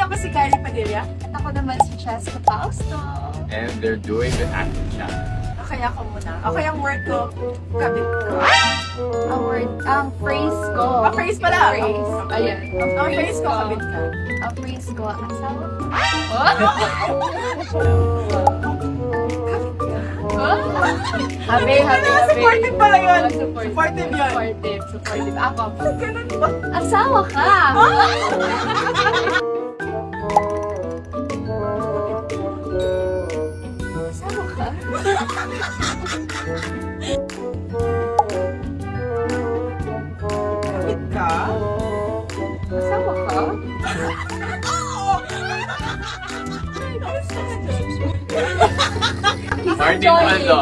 ako si Kylie Padilla. At ako naman si Cheska Fausto. And they're doing the acting chat. Okay, ako muna. Okay, ang word ko, kabit ko. Ang phrase ko. Ang phrase pala. Phrase. Ayan. Ang phrase ko, kabit ka. Ang phrase ko, asawa ko. Habi. Supportive pala yun. Supportive yun. Supportive. Ako. Ganun ba? Asawa ka. Asawa ka. Kabit ka? Asawa ka. Martin Paldo.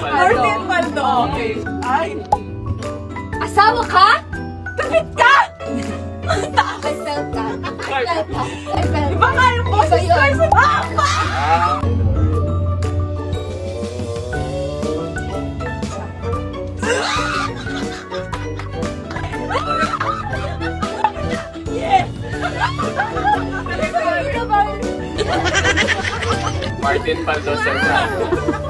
Martin Paldo. Okay. Ay, Asawa ka? kabit ka! I felt that. I felt that. I felt Iba nga yung boses ko. Iba yun. Ah. Yes! Martin Paldo Central.